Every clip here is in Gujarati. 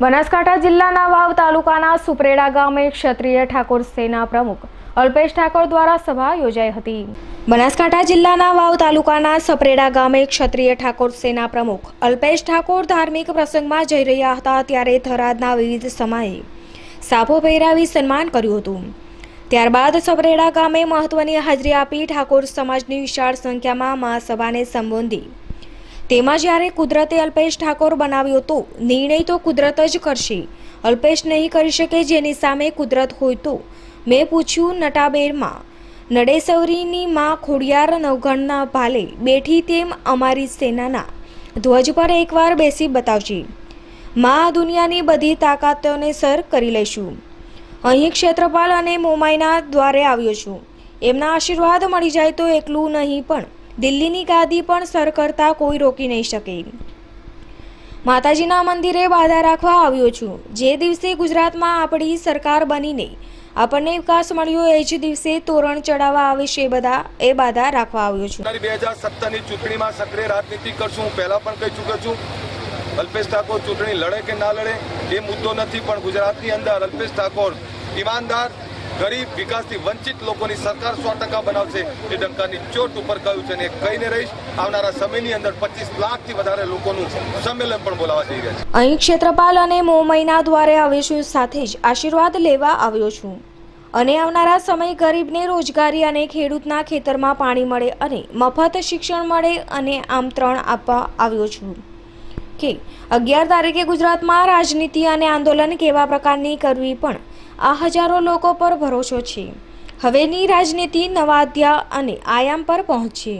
બનાસકાંઠા જિલ્લાના વાવ તાલુકાના સુપ્રેડા ગામે ક્ષત્રિય ઠાકોર સેના પ્રમુખ અલ્પેશ ઠાકોર દ્વારા સભા યોજાઈ હતી। બનાસકાંઠા જિલ્લાના વાવ તાલુકાના સુપ્રેડા ગામે ક્ષત્રિય ઠાકોર સેના પ્રમુખ અલ્પેશ ઠાકોર ધાર્મિક પ્રસંગમાં જઈ રહ્યા હતા ત્યારે થરાદના વિવિધ સમાએ સાફો પહેરાવી સન્માન કર્યું હતું। ત્યારબાદ સુપ્રેડા ગામે મહત્વની હાજરી આપી ઠાકોર સમાજની વિશાળ સંખ્યામાં મહાસભાને સંબોધી। તેમાં જ્યારે કુદરતે અલ્પેશ ઠાકોર બનાવ્યો તો નિર્ણય તો કુદરત જ કરશે, અલ્પેશ નહીં કરી શકે। જેની સામે કુદરત હોય તો મેં પૂછ્યું, નટાબેરમાં નડેસવરીની માં ખોડિયાર નવઘણના ભાલે બેઠી તેમ અમારી સેનાના ધ્વજ પર એકવાર બેસી બતાવજે। માં આ દુનિયાની બધી તાકાતોને સર કરી લઈશું। અહીં ક્ષેત્રપાલ અને મોમાઈના દ્વારે આવ્યો છું, એમના આશીર્વાદ મળી જાય તો એકલું નહીં પણ દિલ્હીની ગાદી પણ સર કરતા કોઈ રોકી નહીં શકે। માતાજીના મંદિરે બાધા રાખવા આવ્યો છું। જે દિવસે ગુજરાતમાં આપણી સરકાર બનીને આપણને વિકાસ મળ્યો એ જ દિવસે તોરણ ચડાવવા આવે છે એ બાધા રાખવા આવ્યો છું। 2017ની ચૂંટણીમાં સક્રિય રાજનીતિ કરશું। હું પહેલા પણ કહી ચૂક્યો છું, અલ્પેશ ઠાકોર ચૂંટણી લડે કે ના લડે એ મુદ્દો નથી, પણ ગુજરાતની અંદર અલ્પેશ ઠાકોર ઈમાનદાર, ગરીબ, વિકાસથી વંચિત લોકોની સરકાર 100% બનાવશે એ ડંકાની ચોટ ઉપર કહ્યું છે અને કહીને રહીશ। આવનારા સમયની અંદર 25 લાખથી વધારે લોકોનું સંમેલન પણ બોલાવવા જઈ રહ્યા છે। અહીં ક્ષેત્રપાલ અને મોમઈના દ્વારે આવ્યો છું, સાથે જ આશીર્વાદ લેવા આવ્યો છું અને આવનારા સમય ગરીબને રોજગારી અને ખેડૂતના ખેતરમાં પાણી મળે અને મફત શિક્ષણ મળે અને આમંત્રણ આપવા આવ્યો છું કે 11 તારીખે ગુજરાતમાં રાજનીતિ અને આંદોલન કેવા પ્રકારની કરવી પણ આ હજારો લોકો પર ભરોસો છે। હવેની રાજનીતિ નવા અધ્યાય અને આયામ પર પહોંચશે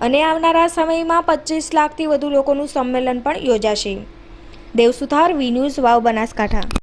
અને આવનારા સમયમાં 25 લાખથી વધુ લોકોનું સંમેલન પણ યોજાશે। દેવસુથાર, વી ન્યૂઝ, વાવ, બનાસકાંઠા।